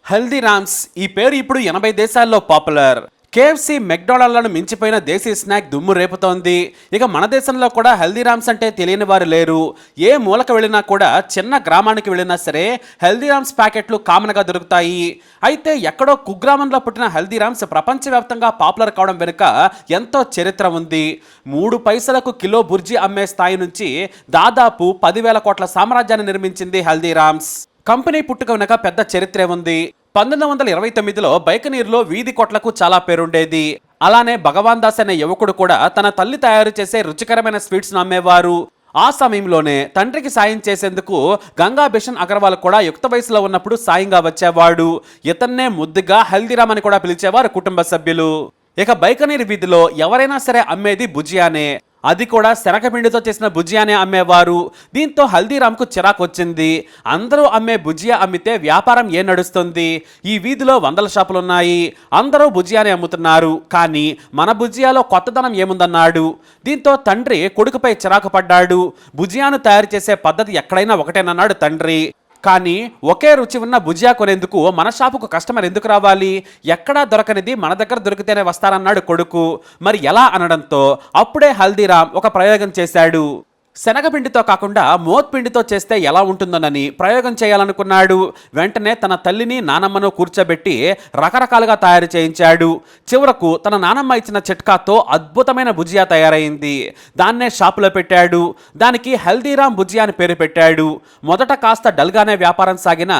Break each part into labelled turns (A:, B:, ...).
A: హల్దీరామ్స్ ఈ పేరు ఇప్పుడు 80 దేశాల్లో పాపులర్. కేఎఫ్సి, మెక్డొనాల్డ్లను మించిపోయిన దేశీ స్నాక్ దుమ్ము రేపుతోంది. ఇక మన దేశంలో కూడా హల్దీరామ్స్ అంటే తెలియని వారు లేరు. ఏ మూలకు వెళ్ళినా కూడా, చిన్న గ్రామానికి వెళ్ళినా సరే హల్దీరామ్స్ ప్యాకెట్లు కామన్గా దొరుకుతాయి. అయితే ఎక్కడో కుగ్రామంలో పుట్టిన హల్దీరామ్స్ ప్రపంచవ్యాప్తంగా పాపులర్ కావడం వెనుక ఎంతో చరిత్ర ఉంది. 3 పైసలకు కిలో బుర్జీ అమ్మే స్థాయి నుంచి దాదాపు 10,000 కోట్ల సామ్రాజ్యాన్ని నిర్మించింది హల్దీరామ్స్. కంపెనీ పుట్టుక వెనుక పెద్ద చరిత్రే ఉంది. 1929లో బైకనీర్లో వీధి కొట్లకు చాలా పేరుండేది. అలానే భగవాన్ దాస్ అనే యువకుడు కూడా తన తల్లి తయారు చేసే రుచికరమైన స్వీట్స్ అమ్మేవారు. ఆ సమయంలోనే తండ్రికి సాయం చేసేందుకు గంగా బిషన్ అగర్వాల్ కూడా యుక్త వయసులో ఉన్నప్పుడు సాయంగా వచ్చేవాడు. ఇతన్నే ముద్దుగా హల్దీరామ్ అని కూడా పిలిచేవారు కుటుంబ సభ్యులు. ఇక బైకనీర్ వీధిలో ఎవరైనా సరే అమ్మేది భుజియానే. అది కూడా శనగపిండితో చేసిన భుజియానే అమ్మేవారు. దీంతో హల్దీరామ్కు చిరాకు వచ్చింది. అందరూ అమ్మే భుజియా అమ్మితే వ్యాపారం ఏం నడుస్తుంది? ఈ వీధిలో 100 షాపులున్నాయి, అందరూ భుజియానే అమ్ముతున్నారు, కానీ మన భుజియాలో కొత్తదనం ఏముందన్నాడు. దీంతో తండ్రి కొడుకుపై చిరాకు పడ్డాడు. భుజియాను తయారు చేసే పద్ధతి ఎక్కడైనా ఒకటేనన్నాడు తండ్రి. కానీ ఒకే రుచి ఉన్న భుజియా కొనేందుకు మన షాపుకు కస్టమర్ ఎందుకు రావాలి? ఎక్కడా దొరకనిది మన దగ్గర దొరికితేనే వస్తారన్నాడు కొడుకు. మరి ఎలా అనడంతో అప్పుడే హల్దీరామ్ ఒక ప్రయోగం చేశాడు. శనగపిండితో కాకుండా మోత్పిండితో చేస్తే ఎలా ఉంటుందోనని ప్రయోగం చేయాలనుకున్నాడు. వెంటనే తన తల్లిని, నానమ్మను కూర్చోబెట్టి రకరకాలుగా తయారు చేయించాడు. చివరకు తన నానమ్మ ఇచ్చిన చిట్కాతో అద్భుతమైన భుజియా తయారైంది. దాన్నే షాపులో పెట్టాడు. దానికి హల్దీరామ్ భుజియా అని పేరు పెట్టాడు. మొదట కాస్త డల్గానే వ్యాపారం సాగిన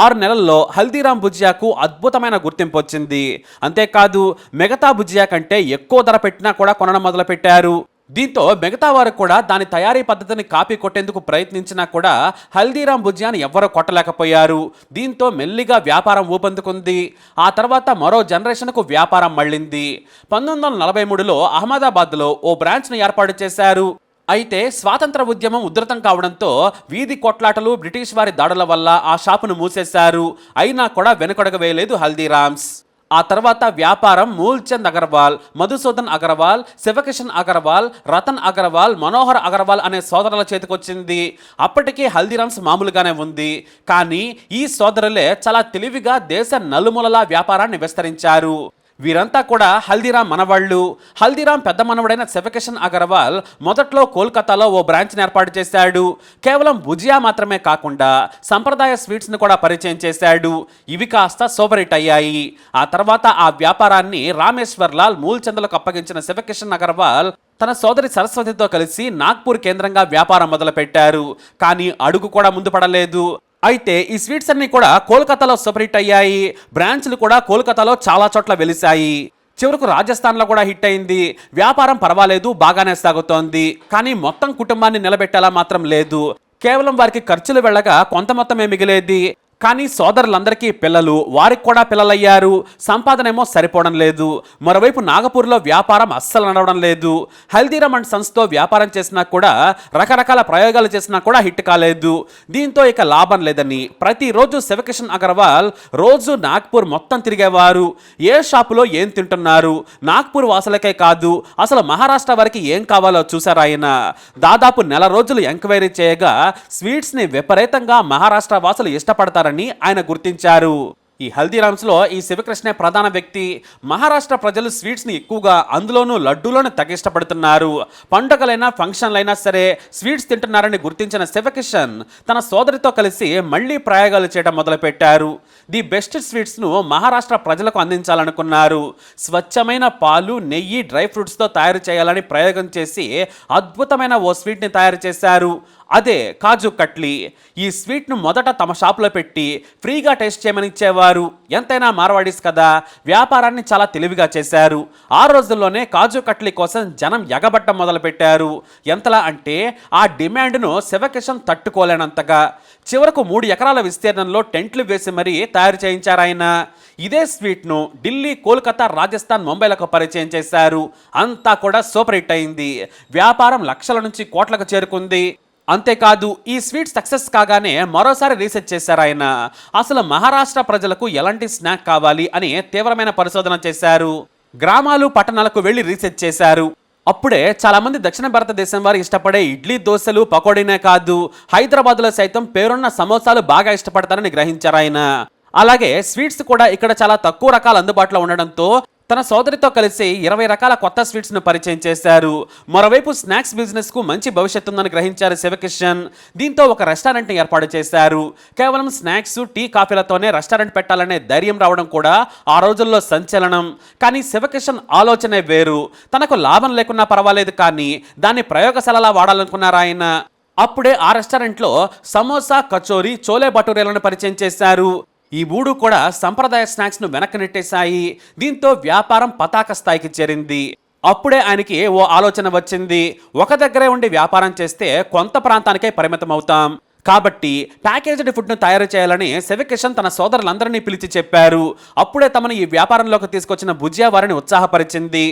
A: 6 నెలల్లో హల్దీరామ్ భుజియాకు అద్భుతమైన గుర్తింపు వచ్చింది. అంతేకాదు, మిగతా భుజియా కంటే ఎక్కువ ధర పెట్టినా కూడా కొనడం మొదలుపెట్టారు. దీంతో మిగతా వారు కూడా దాని తయారీ పద్ధతిని కాపీ కొట్టేందుకు ప్రయత్నించినా కూడా హల్దీరామ్ భుజియాని ఎవ్వరూ కొట్టలేకపోయారు. దీంతో మెల్లిగా వ్యాపారం ఊపందుకుంది. ఆ తర్వాత మరో జనరేషన్కు వ్యాపారం మళ్ళింది. 1943లో అహ్మదాబాద్లో ఓ బ్రాంచ్ను ఏర్పాటు చేశారు. అయితే స్వాతంత్ర ఉద్యమం ఉధృతం కావడంతో వీధి కొట్లాటలు, బ్రిటిష్ వారి దాడుల వల్ల ఆ షాపును మూసేశారు. అయినా కూడా వెనుకడుగు వేయలేదు హల్దీరామ్స్. ఆ తర్వాత వ్యాపారం మూల్చంద్ అగర్వాల్, మధుసూదన్ అగర్వాల్, శివకిషన్ అగర్వాల్, రతన్ అగర్వాల్, మనోహర్ అగర్వాల్ అనే సోదరుల చేతికొచ్చింది. అప్పటికీ హల్దీరామ్స్ మామూలుగానే ఉంది. కానీ ఈ సోదరులే చాలా తెలివిగా దేశ నలుమూలలా వ్యాపారాన్ని విస్తరించారు. వీరంతా కూడా హల్దీరామ్ మనవాళ్ళు. హల్దీరామ్ పెద్ద మనవడైన శివకిషన్ అగర్వాల్ మొదట్లో కోల్కతాలో ఓ బ్రాంచ్ని ఏర్పాటు చేశాడు. కేవలం భుజియా మాత్రమే కాకుండా సంప్రదాయ స్వీట్స్ని కూడా పరిచయం చేశాడు. ఇవి కాస్త సూపర్ హిట్ అయ్యాయి. ఆ తర్వాత ఆ వ్యాపారాన్ని రామేశ్వర్ లాల్ మూల్చంద్లకు అప్పగించిన శివకిషన్ అగర్వాల్ తన సోదరి సరస్వతితో కలిసి నాగ్పూర్ కేంద్రంగా వ్యాపారం మొదలుపెట్టారు. కానీ అడుగు కూడా ముందు పడలేదు. అయితే ఈ స్వీట్స్ అన్ని కూడా కోల్కతాలో సూపర్ హిట్ అయ్యాయి. బ్రాంచ్లు కూడా కోల్కతాలో చాలా చోట్ల వెలిశాయి. చివరకు రాజస్థాన్లో కూడా హిట్ అయింది. వ్యాపారం పర్వాలేదు, బాగానే సాగుతోంది. కానీ మొత్తం కుటుంబాన్ని నిలబెట్టేలా మాత్రం లేదు. కేవలం వారికి ఖర్చులు వెళ్ళగా కొంత మొత్తమే మిగిలేది. కానీ సోదరులందరికీ పిల్లలు, వారికి కూడా పిల్లలయ్యారు. సంపాదనేమో సరిపోవడం లేదు. మరోవైపు నాగపూర్లో వ్యాపారం అస్సలు నడవడం లేదు. హల్దీరామ్ అండ్ సన్స్తో వ్యాపారం చేసినా కూడా, రకరకాల ప్రయోగాలు చేసినా కూడా హిట్ కాలేదు. దీంతో ఇక లాభం లేదని ప్రతిరోజు శివకిషన్ అగర్వాల్ రోజు నాగ్పూర్ మొత్తం తిరిగేవారు. ఏ షాపులో ఏం తింటున్నారు, నాగ్పూర్ వాసులకే కాదు అసలు మహారాష్ట్ర వారికి ఏం కావాలో చూశారు ఆయన. దాదాపు నెల రోజులు ఎంక్వైరీ చేయగా స్వీట్స్ని విపరీతంగా మహారాష్ట్ర వాసులు ఇష్టపడతారు ఆయన గుర్తించారు. ఈ హల్దీరామ్స్లో ఈ శివకృష్ణే ప్రధాన వ్యక్తి. మహారాష్ట్ర ప్రజలు స్వీట్స్ని ఎక్కువగా, అందులోనూ లడ్డూలోనే తెగ ఇష్టపడుతున్నారు. పండుగలైనా ఫంక్షన్లైనా సరే స్వీట్స్ తింటున్నారని గుర్తించిన శివకిషన్ తన సోదరితో కలిసి మళ్లీ ప్రయోగాలు చేయడం మొదలుపెట్టారు. ది బెస్ట్ స్వీట్స్ను మహారాష్ట్ర ప్రజలకు అందించాలనుకున్నారు. స్వచ్ఛమైన పాలు, నెయ్యి, డ్రై ఫ్రూట్స్తో తయారు చేయాలని ప్రయోగం చేసి అద్భుతమైన ఓ స్వీట్ని తయారు చేశారు. అదే కాజు కట్లీ. ఈ స్వీట్ను మొదట తమ షాపులో పెట్టి ఫ్రీగా టేస్ట్ చేయమని ఇచ్చేవారు. ఎంతైనా మార్వాడీస్ కదా, వ్యాపారాన్ని చాలా తెలివిగా చేశారు. ఆ రోజుల్లోనే కాజు కట్లీ కోసం జనం ఎగబట్టం మొదలుపెట్టారు. ఎంతలా అంటే ఆ డిమాండ్ను శివకిషన్ తట్టుకోలేనంతగా. చివరకు 3 ఎకరాల విస్తీర్ణంలో టెంట్లు వేసి మరీ తయారు చేయించారు ఆయన. ఇదే స్వీట్ను ఢిల్లీ, కోల్కతా, రాజస్థాన్, ముంబైలకు పరిచయం చేశారు. అంతా కూడా సూపర్ హిట్ అయింది. వ్యాపారం లక్షల నుంచి కోట్లకు చేరుకుంది. అంతేకాదు, ఈ స్వీట్ సక్సెస్ కాగానే మరోసారి రీసెర్చ్ చేశారు ఆయన. అసలు మహారాష్ట్ర ప్రజలకు ఎలాంటి స్నాక్ కావాలి అని తీవ్రమైన పరిశోధన చేశారు. గ్రామాలు, పట్టణాలకు వెళ్లి రీసెర్చ్ చేశారు. అప్పుడే చాలా మంది దక్షిణ భారతదేశం వారు ఇష్టపడే ఇడ్లీ, దోశలు, పకోడీనే కాదు హైదరాబాద్లో సైతం పేరున్న సమోసాలు బాగా ఇష్టపడతారని గ్రహించారు ఆయన. అలాగే స్వీట్స్ కూడా ఇక్కడ చాలా తక్కువ రకాలు అందుబాటులో ఉండడంతో తన సోదరితో కలిసి 20 రకాల కొత్త స్వీట్స్ ను పరిచయం చేశారు. మరోవైపు స్నాక్స్ బిజినెస్ కు మంచి భవిష్యత్తు ఉందని గ్రహించారు శివకిషన్. దీంతో ఒక రెస్టారెంట్ ని ఏర్పాటు చేశారు. కేవలం స్నాక్స్, టీ, కాఫీలతోనే రెస్టారెంట్ పెట్టాలనే ధైర్యం రావడం కూడా ఆ రోజుల్లో సంచలనం. కానీ శివకిషన్ ఆలోచనే వేరు. తనకు లాభం లేకున్నా పర్వాలేదు, కానీ దాన్ని ప్రయోగశాలలా వాడాలనుకున్నారు ఆయన. అప్పుడే ఆ రెస్టారెంట్లో సమోసా, కచోరీ, చోలే భటూరేలను పరిచయం చేశారు. ఈ మూడు కూడా సంప్రదాయ స్నాక్స్ ను వెనక్కి నెట్టేశాయి. దీంతో వ్యాపారం పతాక స్థాయికి చేరింది. అప్పుడే ఆయనకి ఓ ఆలోచన వచ్చింది. ఒక దగ్గరే ఉండి వ్యాపారం చేస్తే కొంత ప్రాంతానికే పరిమితం అవుతాం, కాబట్టి ప్యాకేజ్డ్ ఫుడ్ ను తయారు చేయాలని శివకిషన్ తన సోదరులందరినీ పిలిచి చెప్పారు. అప్పుడే తమను ఈ వ్యాపారంలోకి తీసుకొచ్చిన భుజియా వారిని ఉత్సాహపరిచింది.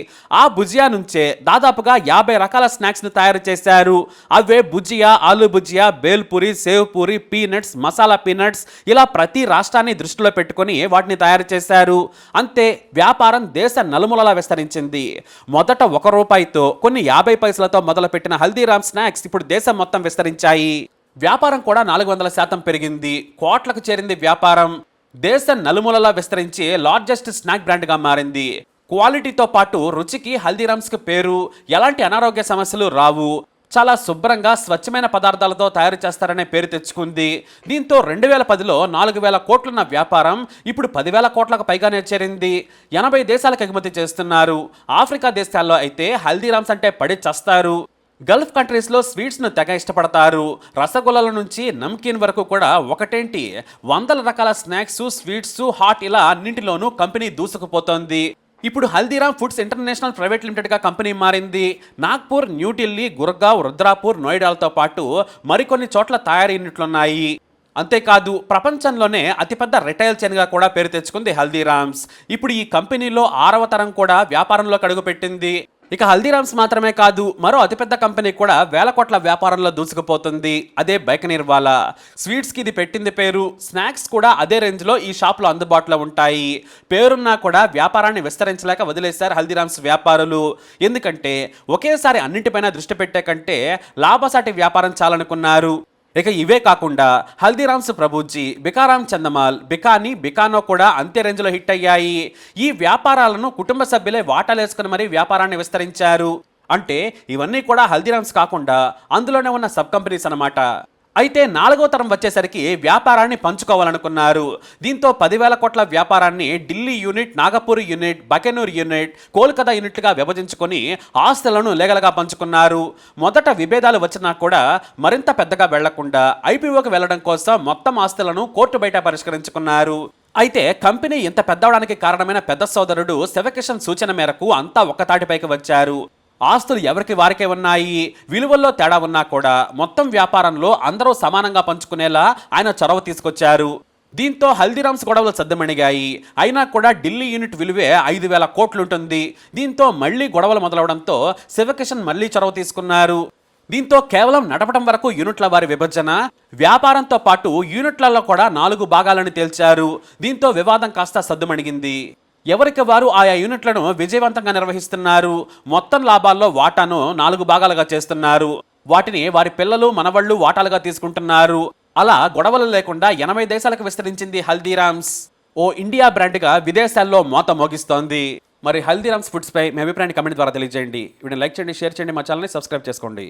A: ఆ భుజియా నుంచే దాదాపుగా 50 రకాల స్నాక్స్ ను తయారు చేశారు. అవే భుజియా, ఆలు bhujia, bhelpuri, save puri, peanuts, masala peanuts, ఇలా ప్రతి రాష్ట్రాన్ని దృష్టిలో పెట్టుకొని వాటిని తయారు చేశారు. అంతే, వ్యాపారం దేశ నలుమూలలా విస్తరించింది. మొదట 1 రూపాయితో, కొన్ని 50 పైసలతో మొదలుపెట్టిన హల్దీరామ్ స్నాక్స్ ఇప్పుడు దేశం మొత్తం విస్తరించాయి. వ్యాపారం కూడా 400% పెరిగింది. కోట్లకు చేరింది వ్యాపారం. దేశ నలుమూలలా విస్తరించి లార్జెస్ట్ స్నాక్ బ్రాండ్గా మారింది. క్వాలిటీతో పాటు రుచికి హల్దీరామ్స్కి పేరు. ఎలాంటి అనారోగ్య సమస్యలు రావు. చాలా శుభ్రంగా స్వచ్ఛమైన పదార్థాలతో తయారు చేస్తారనే పేరు తెచ్చుకుంది. దీంతో 2010లో 4000 కోట్లున్న వ్యాపారం ఇప్పుడు 10,000 కోట్లకు పైగానే చేరింది. 80 దేశాలకు ఎగుమతి చేస్తున్నారు. ఆఫ్రికా దేశాల్లో అయితే హల్దీరామ్స్ అంటే పడి చస్తారు. గల్ఫ్ కంట్రీస్లో స్వీట్స్ను తెగ ఇష్టపడతారు. రసగుల్లాల నుంచి నమ్కీన్ వరకు కూడా ఒకటేంటి, 100 రకాల స్నాక్స్, స్వీట్స్, హాట్, ఇలా అన్నింటిలోనూ కంపెనీ దూసుకుపోతోంది. ఇప్పుడు హల్దీరామ్ ఫుడ్స్ ఇంటర్నేషనల్ ప్రైవేట్ లిమిటెడ్గా కంపెనీ మారింది. నాగ్పూర్, న్యూఢిల్లీ, గుర్గావ్, రుద్రాపూర్, నోయిడాలతో పాటు మరికొన్ని చోట్ల తయారీ యూనిట్లున్నాయి. అంతేకాదు, ప్రపంచంలోనే అతిపెద్ద రిటైల్ చైన్గా కూడా పేరు తెచ్చుకుంది హల్దీరామ్స్. ఇప్పుడు ఈ కంపెనీలో 6వ తరం కూడా వ్యాపారంలోకి అడుగుపెట్టింది. ఇక హల్దీరామ్స్ మాత్రమే కాదు, మరో అతిపెద్ద కంపెనీ కూడా 1000 కోట్ల వ్యాపారంలో దూసుకుపోతుంది. అదే బైకనీర్వాలా. స్వీట్స్కి ఇది పెట్టింది పేరు. స్నాక్స్ కూడా అదే రేంజ్లో ఈ షాప్లో అందుబాటులో ఉంటాయి. పేరున్నా కూడా వ్యాపారాన్ని విస్తరించలేక వదిలేశారు హల్దీరామ్స్ వ్యాపారులు. ఎందుకంటే ఒకేసారి అన్నింటిపైన దృష్టి పెట్టే కంటే లాభసాటి వ్యాపారం చాలనుకున్నారు. ఇక ఇవే కాకుండా హల్దీరామ్స్ ప్రభుజీ, బికారామ్ చందమాల్, బికానీ, బికానో కూడా అంతే రేంజ్లో హిట్ అయ్యాయి. ఈ వ్యాపారాలను కుటుంబ సభ్యులే వాటాలేసుకుని మరీ వ్యాపారాన్ని విస్తరించారు. అంటే ఇవన్నీ కూడా హల్దీరామ్స్ కాకుండా అందులోనే ఉన్న సబ్ కంపెనీస్ అన్నమాట. అయితే 4వ తరం వచ్చేసరికి వ్యాపారాన్ని పంచుకోవాలనుకున్నారు. దీంతో 10,000 కోట్ల వ్యాపారాన్ని ఢిల్లీ యూనిట్, నాగపూర్ యూనిట్, బకెనూర్ యూనిట్, కోల్కతా యూనిట్లుగా విభజించుకొని ఆస్తులను లేగలగా పంచుకున్నారు. మొదట విభేదాలు వచ్చినా కూడా మరింత పెద్దగా వెళ్లకుండా ఐపీఓకి వెళ్లడం కోసం మొత్తం ఆస్తులను కోర్టు బయట పరిష్కరించుకున్నారు. అయితే కంపెనీ ఇంత పెద్దవడానికి కారణమైన పెద్ద సోదరుడు శివకిషన్ సూచన మేరకు అంతా ఒక్కతాటిపైకి వచ్చారు. ఆస్తులు ఎవరికి వారికే ఉన్నాయి. విలువల్లో తేడా ఉన్నా కూడా మొత్తం వ్యాపారంలో అందరూ సమానంగా పంచుకునేలా ఆయన చొరవ తీసుకొచ్చారు. దీంతో హల్దీరామ్స్ గొడవలు సద్దుమణిగాయి. అయినా కూడా ఢిల్లీ యూనిట్ విలువే 5,000 కోట్లుంటుంది. దీంతో మళ్లీ గొడవలు మొదలవడంతో శివకిషన్ మళ్లీ చొరవ తీసుకున్నారు. దీంతో కేవలం నడపడం వరకు యూనిట్ల వారి విభజన, వ్యాపారంతో పాటు యూనిట్లలో కూడా 4 భాగాలను తేల్చారు. దీంతో వివాదం కాస్త సద్దుమణిగింది. ఎవరికి వారు ఆయా యూనిట్లను విజయవంతంగా నిర్వహిస్తున్నారు. మొత్తం లాభాల్లో వాటాను 4 భాగాలుగా చేస్తున్నారు. వాటిని వారి పిల్లలు, మనవళ్లు వాటాలుగా తీసుకుంటున్నారు. అలా గొడవలు లేకుండా 80 దేశాలకు విస్తరించింది హల్దీరామ్స్. ఓ ఇండియా బ్రాండ్గా విదేశాల్లో మోత మోగిస్తోంది. మరి హల్దీరామ్స్ ఫుడ్స్ పై మీ అభిప్రాయాన్ని కమెంట్ ద్వారా తెలియజేయండి. వీడిని లైక్ చేయండి, షేర్ చేయండి, మా ఛానల్ని సబ్స్క్రైబ్ చేసుకోండి.